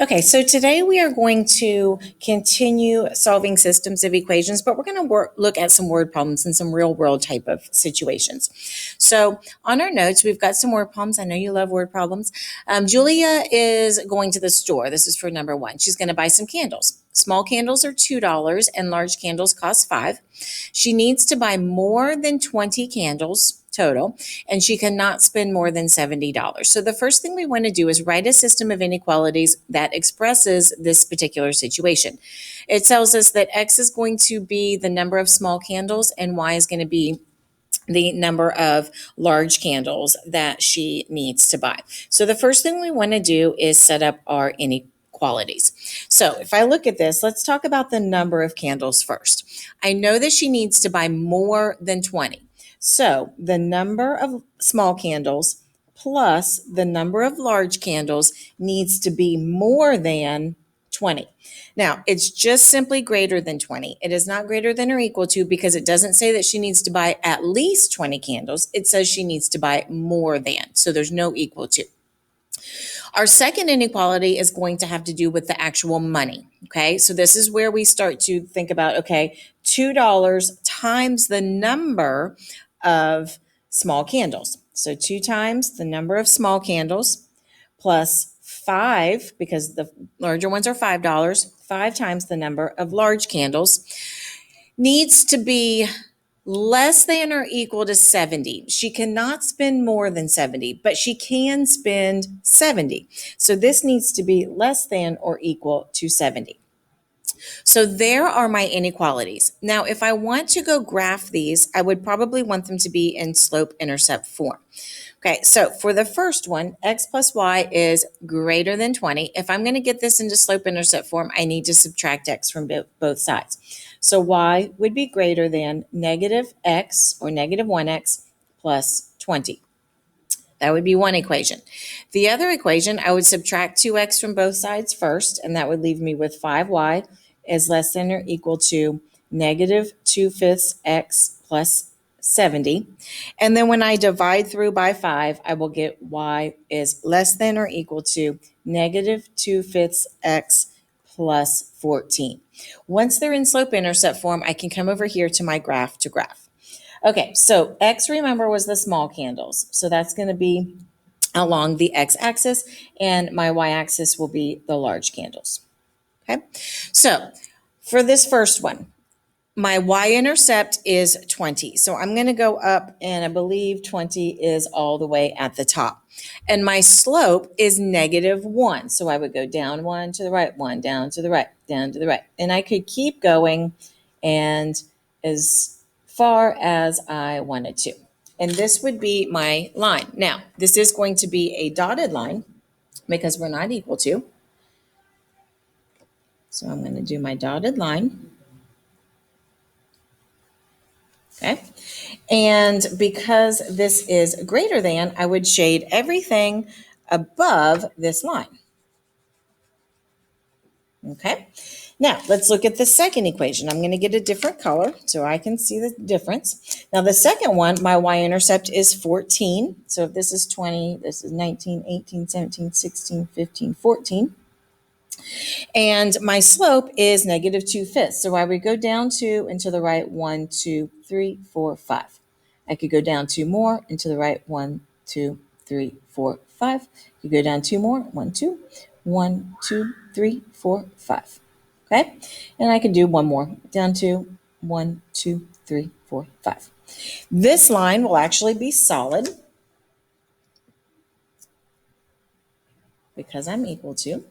Okay, so today we are going to continue solving systems of equations, but we're going to look at some word problems and some real world type of situations. So on our notes, we've got some word problems. I know you love word problems. Julia is going to the store. This is for number one. She's going to buy some candles. Small candles are $2 and large candles cost $5. She needs to buy more than 20 candles total, and she cannot spend more than $70. So the first thing we want to do is write a system of inequalities that expresses this particular situation. It tells us that X is going to be the number of small candles and Y is going to be the number of large candles that she needs to buy. So the first thing we want to do is set up our inequalities. So if I look at this, let's talk about the number of candles first. I know that she needs to buy more than 20. So the number of small candles plus the number of large candles needs to be more than 20. Now, it's just simply greater than 20. It is not greater than or equal to because it doesn't say that she needs to buy at least 20 candles. It says she needs to buy more than. So there's no equal to. Our second inequality is going to have to do with the actual money. Okay, so this is where we start to think about, okay, $2 times the number of small candles. So 2 times the number of small candles plus 5, because the larger ones are $5, 5 times the number of large candles needs to be less than or equal to 70. She cannot spend more than 70, but she can spend 70. So this needs to be less than or equal to 70. So there are my inequalities. Now, if I want to go graph these, I would probably want them to be in slope-intercept form. Okay, so for the first one, x plus y is greater than 20. If I'm going to get this into slope-intercept form, I need to subtract x from both sides. So y would be greater than negative x, or negative 1x, plus 20. That would be one equation. The other equation, I would subtract 2x from both sides first, and that would leave me with 5y is less than or equal to negative 2/5 x plus 70. And then when I divide through by 5, I will get y is less than or equal to negative 2/5 x plus 14. Once they're in slope-intercept form, I can come over here to my graph to graph. Okay, so x, remember, was the small candles. So that's going to be along the x-axis, and my y-axis will be the large candles. Okay, so for this first one, my y-intercept is 20. So I'm going to go up, and I believe 20 is all the way at the top. And my slope is negative 1. So I would go down 1 to the right, 1 down to the right, down to the right. And I could keep going and as far as I wanted to. And this would be my line. Now, this is going to be a dotted line because we're not equal to. So I'm going to do my dotted line. Okay. And because this is greater than, I would shade everything above this line. Okay. Now, let's look at the second equation. I'm going to get a different color so I can see the difference. Now, the second one, my y-intercept is 14. So if this is 20, this is 19, 18, 17, 16, 15, 14. And my slope is negative 2/5. So I would go down 2 and to the right 1, 2, 3, 4, 5. I could go down 2 more and to the right 1, 2, 3, 4, 5. I could go down 2 more, 1, 2, 1, 2, 3, 4, 5. Okay, and I can do one more down to 1, 2, 3, 4, 5. This line will actually be solid because I'm equal to.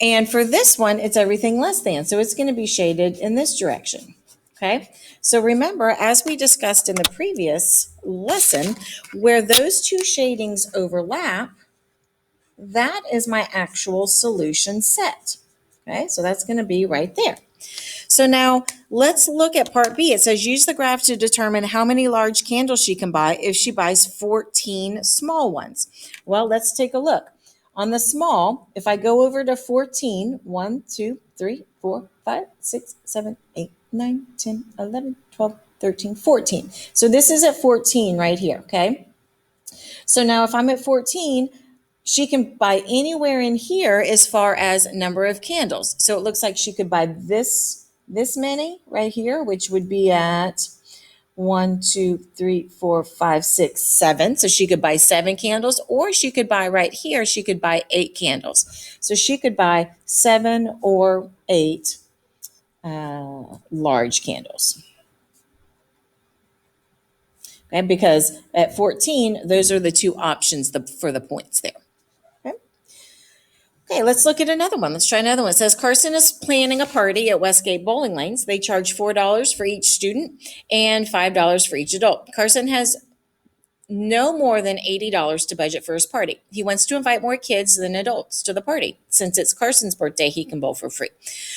And for this one, it's everything less than. So it's going to be shaded in this direction. Okay. So remember, as we discussed in the previous lesson, where those two shadings overlap, that is my actual solution set. Okay. So that's going to be right there. So now let's look at part B. It says use the graph to determine how many large candles she can buy if she buys 14 small ones. Well, let's take a look. On the small, if I go over to 14, 1, 2, 3, 4, 5, 6, 7, 8, 9, 10, 11, 12, 13, 14. So this is at 14 right here, okay? So now if I'm at 14, She can buy anywhere in here as far as number of candles. So it looks like she could buy this many right here, which would be at 1, 2, 3, 4, 5, 6, 7. So she could buy 7 candles, or she could buy right here, she could buy 8 candles. So she could buy 7 or 8 large candles. Okay, because at 14, those are the two options for the points there. Okay, let's look at another one. Let's try another one. It says Carson is planning a party at Westgate Bowling Lanes. They charge $4 for each student and $5 for each adult. Carson has no more than $80 to budget for his party. He wants to invite more kids than adults to the party. Since it's Carson's birthday, he can bowl for free.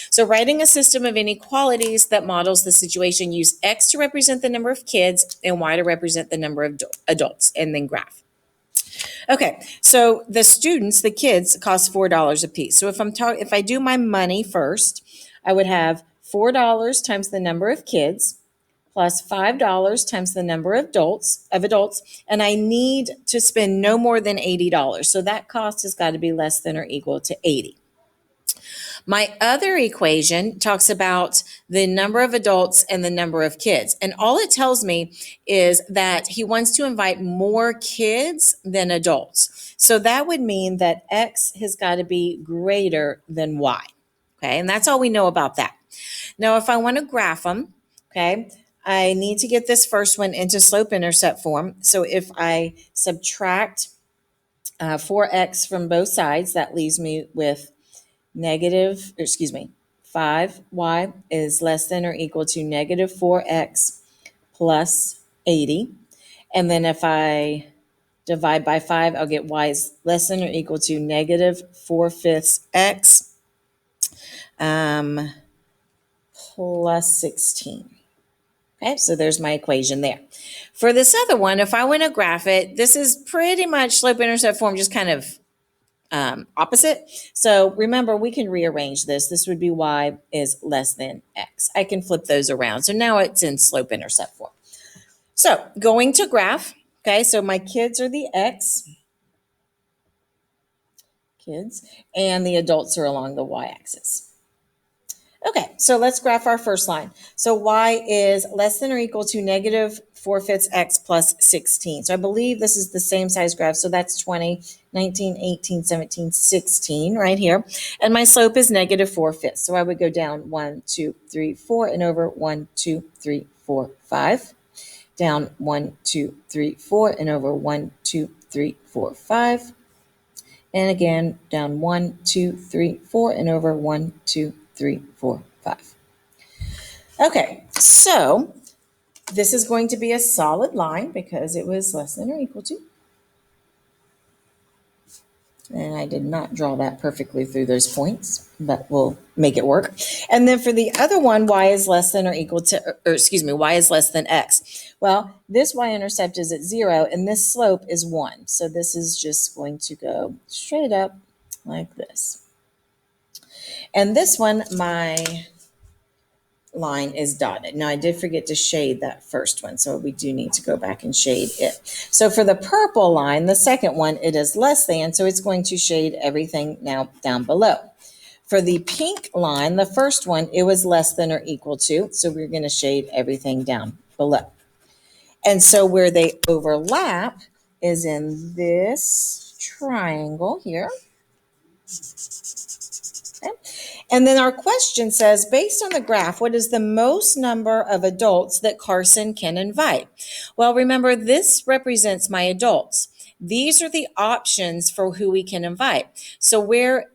So writing a system of inequalities that models the situation, use X to represent the number of kids and Y to represent the number of adults, and then graph. Okay, so the students, the kids, cost $4 a piece. So if I do my money first, I would have $4 times the number of kids plus $5 times the number of adults, and I need to spend no more than $80. So that cost has got to be less than or equal to 80. My other equation talks about the number of adults and the number of kids. And all it tells me is that he wants to invite more kids than adults. So that would mean that X has got to be greater than Y. Okay, and that's all we know about that. Now, if I want to graph them, okay, I need to get this first one into slope-intercept form. So if I subtract 4x from both sides, that leaves me with 5y is less than or equal to negative 4x plus 80. And then if I divide by 5, I'll get y is less than or equal to negative 4/5 x plus 16. Okay, so there's my equation there. For this other one, if I want to graph it, this is pretty much slope-intercept form, just kind of opposite. So remember, we can rearrange this. This would be y is less than x. I can flip those around. So now it's in slope-intercept form. So going to graph, okay, so my kids are the x, kids, and the adults are along the y-axis. Okay, so let's graph our first line. So y is less than or equal to negative 4/5 x plus 16. So I believe this is the same size graph. So that's 20, 19, 18, 17, 16 right here. And my slope is negative 4/5. So I would go down 1, 2, 3, 4 and over 1, 2, 3, 4, 5. Down 1, 2, 3, 4 and over 1, 2, 3, 4, 5. And again, down 1, 2, 3, 4 and over 1, 2, 3, 4, 5. Okay, so this is going to be a solid line because it was less than or equal to. And I did not draw that perfectly through those points, but we'll make it work. And then for the other one, y is less than or equal to, y is less than x. Well, this y-intercept is at 0 and this slope is 1. So this is just going to go straight up like this. And this one, my line is dotted. Now I did forget to shade that first one, so we do need to go back and shade it. So for the purple line, the second one, it is less than, so it's going to shade everything now down below. For the pink line, the first one, it was less than or equal to, so we're going to shade everything down below. And so where they overlap is in this triangle here. Okay. And then our question says, based on the graph, what is the most number of adults that Carson can invite? Well, remember, this represents my adults. These are the options for who we can invite. So where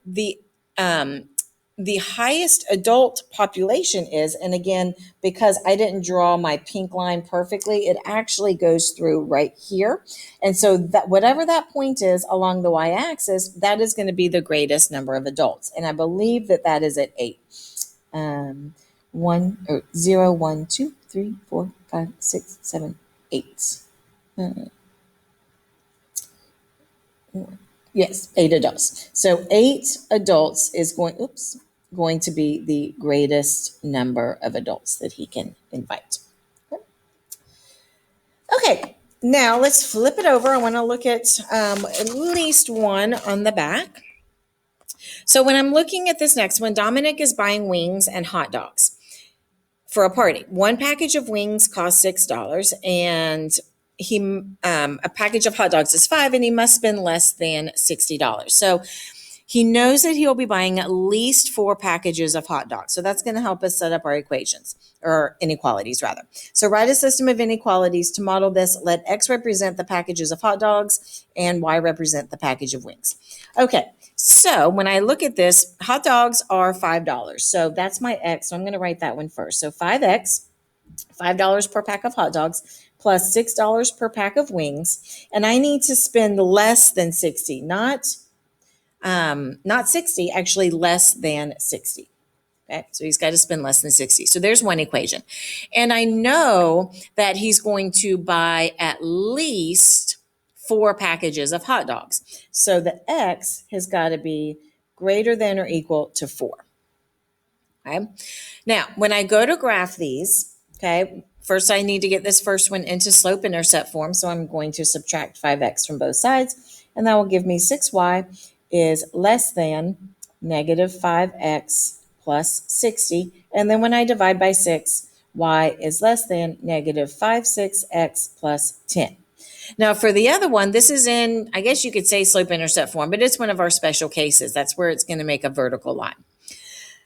the highest adult population is, and again, because I didn't draw my pink line perfectly, it actually goes through right here. And so that whatever that point is along the y-axis, that is going to be the greatest number of adults. And I believe that that is at 8. 0, 1, 2, 3, 4, 5, 6, 7, 8. Yes, 8 adults. So 8 adults is going to be the greatest number of adults that he can invite. Okay, Now let's flip it over. I want to look at least one on the back. So when I'm looking at this next one, Dominic is buying wings and hot dogs for a party. One package of wings costs $6, and a package of hot dogs is $5, and he must spend less than $60. So he knows that he'll be buying at least 4 packages of hot dogs. So that's going to help us set up our equations, or inequalities rather. So write a system of inequalities to model this. Let X represent the packages of hot dogs and Y represent the package of wings. Okay, so when I look at this, hot dogs are $5. So that's my X. So I'm going to write that one first. So 5X, $5 per pack of hot dogs, plus $6 per pack of wings. And I need to spend less than 60, not 60, actually less than 60. Okay, so he's got to spend less than 60. So there's one equation. And I know that he's going to buy at least 4 packages of hot dogs. So the X has got to be greater than or equal to 4. Okay. Now, when I go to graph these, okay, first I need to get this first one into slope intercept form. So I'm going to subtract 5X from both sides, and that will give me 6Y is less than negative 5X plus 60. And then when I divide by 6, Y is less than negative 56X plus 10. Now, for the other one, this is in, I guess you could say slope intercept form, but it's one of our special cases. That's where it's going to make a vertical line.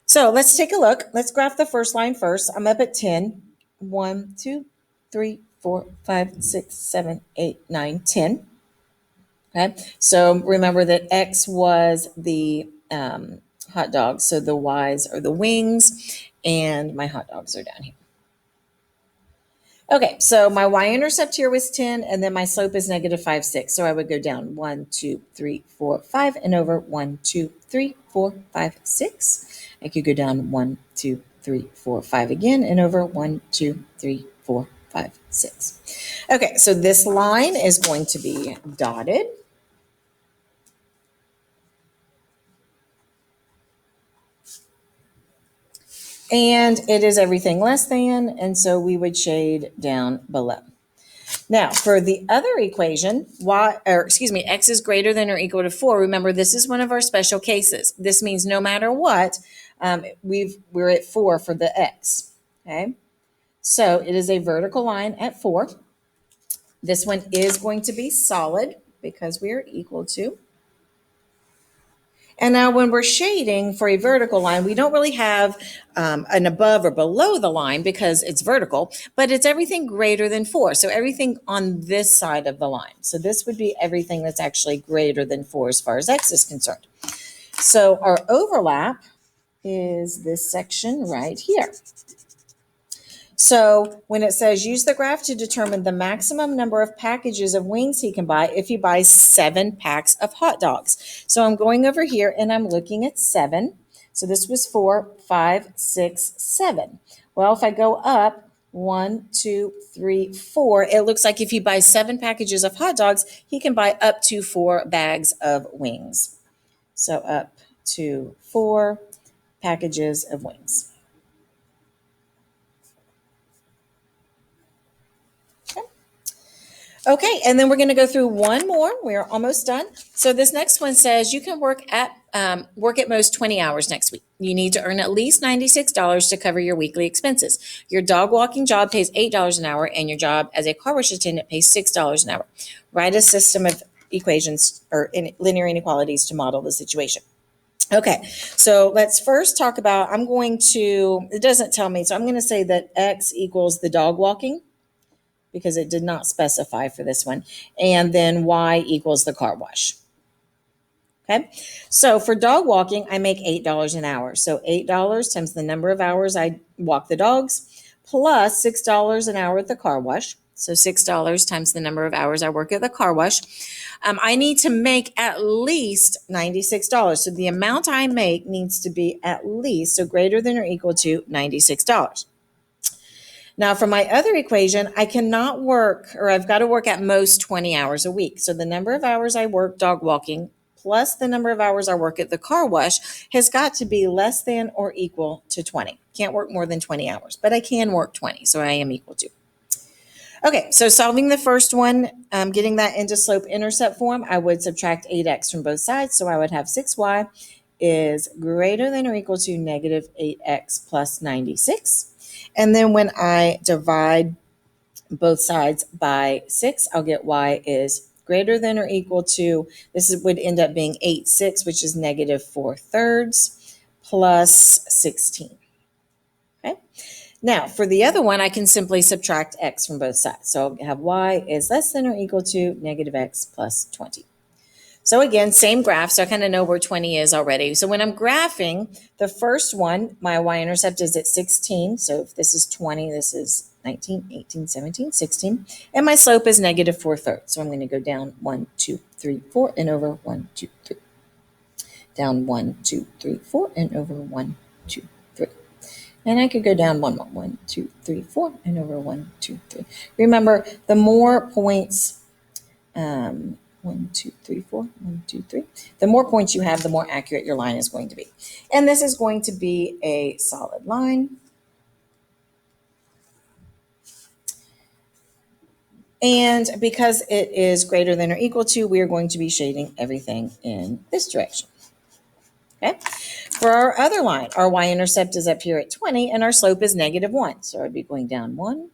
So let's take a look. Let's graph the first line first. I'm up at 10. 1, 2, 3, 4, 5, 6, 7, 8, 9, 10. Okay. So remember that X was the hot dogs. So the Y's are the wings, and my hot dogs are down here. Okay, so my y-intercept here was 10, and then my slope is negative 5, 6. So I would go down 1, 2, 3, 4, 5, and over 1, 2, 3, 4, 5, 6. I could go down 1, 2, 3, 4, 5 again, and over 1, 2, 3, 4, 5, 6. Okay, so this line is going to be dotted. And it is everything less than, and so we would shade down below. Now, for the other equation, X is greater than or equal to 4. Remember, this is one of our special cases. This means no matter what, we're at 4 for the X. Okay, so it is a vertical line at 4. This one is going to be solid because we are equal to. And now when we're shading for a vertical line, we don't really have an above or below the line because it's vertical, but it's everything greater than 4. So everything on this side of the line. So this would be everything that's actually greater than 4 as far as X is concerned. So our overlap is this section right here. So when it says use the graph to determine the maximum number of packages of wings he can buy if he buys 7 packs of hot dogs. So I'm going over here and I'm looking at 7. So this was 4, 5, 6, 7. Well, if I go up 1, 2, 3, 4, it looks like if he buys 7 packages of hot dogs, he can buy up to 4 bags of wings. So up to 4 packages of wings. Okay, and then we're going to go through one more. We're almost done. So this next one says you can work at most 20 hours next week. You need to earn at least $96 to cover your weekly expenses. Your dog walking job pays $8 an hour, and your job as a car wash attendant pays $6 an hour. Write a system of equations or linear inequalities to model the situation. Okay, so let's first talk about, it doesn't tell me, so I'm going to say that X equals the dog walking, because it did not specify for this one. And then Y equals the car wash. Okay, so for dog walking, I make $8 an hour. So $8 times the number of hours I walk the dogs, plus $6 an hour at the car wash. So $6 times the number of hours I work at the car wash. I need to make at least $96. So the amount I make needs to be at least, so greater than or equal to $96. Now, for my other equation, I cannot work, or I've got to work at most 20 hours a week. So the number of hours I work dog walking plus the number of hours I work at the car wash has got to be less than or equal to 20. Can't work more than 20 hours, but I can work 20, so I am equal to. Okay, so solving the first one, getting that into slope-intercept form, I would subtract 8x from both sides. So I would have 6y is greater than or equal to negative 8x plus 96. And then when I divide both sides by 6, I'll get y is greater than or equal to, would end up being 8 6, which is negative 4/3 plus 16. Okay. Now, for the other one, I can simply subtract x from both sides. So I'll have y is less than or equal to negative x plus 20. So again, same graph, so I kind of know where 20 is already. So when I'm graphing the first one, my y-intercept is at 16. So if this is 20, this is 19, 18, 17, 16. And my slope is negative 4/3. So I'm going to go down 1, 2, 3, 4, and over 1, 2, 3. Down 1, 2, 3, 4, and over 1, 2, 3. And I could go down one more. 1, 2, 3, 4, and over 1, 2, 3. Remember, the more points, 1, 2, 3, 4, 1, 2, 3. The more points you have, the more accurate your line is going to be. And this is going to be a solid line. And because it is greater than or equal to, we are going to be shading everything in this direction. Okay. For our other line, our y-intercept is up here at 20 and our slope is negative 1. So I'd be going down 1.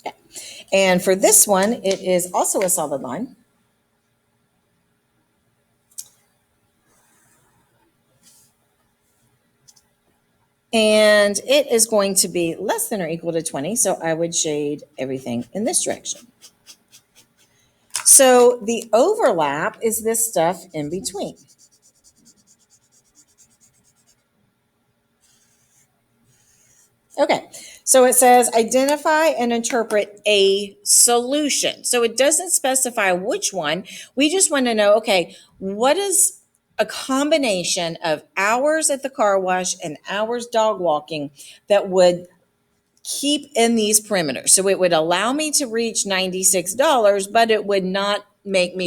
Okay. And for this one, it is also a solid line. And it is going to be less than or equal to 20. So I would shade everything in this direction. So the overlap is this stuff in between. Okay, so it says identify and interpret a solution. So it doesn't specify which one. We just want to know, okay, what is a combination of hours at the car wash and hours dog walking that would keep in these perimeters? So it would allow me to reach $96, but it would not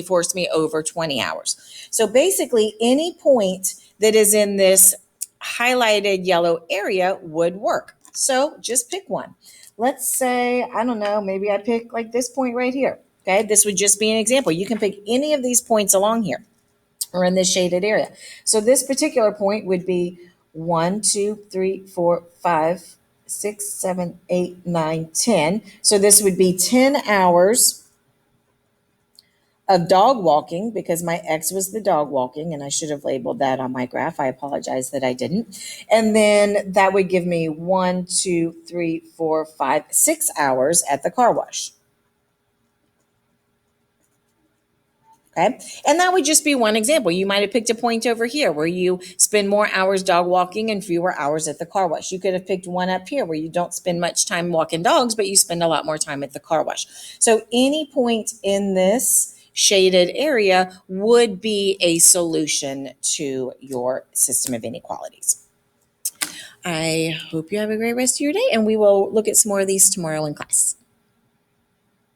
force me over 20 hours. So basically, any point that is in this highlighted yellow area would work. So just pick one. Let's say, I don't know, maybe I pick like this point right here. Okay, this would just be an example. You can pick any of these points along here or in this shaded area. So this particular point would be 1, 2, 3, 4, 5, 6, 7, 8, 9, 10. So this would be 10 hours of dog walking because my X was the dog walking, and I should have labeled that on my graph. I apologize that I didn't. And then that would give me 1, 2, 3, 4, 5, 6 hours at the car wash. Okay. And that would just be one example. You might have picked a point over here where you spend more hours dog walking and fewer hours at the car wash. You could have picked one up here where you don't spend much time walking dogs, but you spend a lot more time at the car wash. So any point in this shaded area would be a solution to your system of inequalities. I hope you have a great rest of your day, and we will look at some more of these tomorrow in class.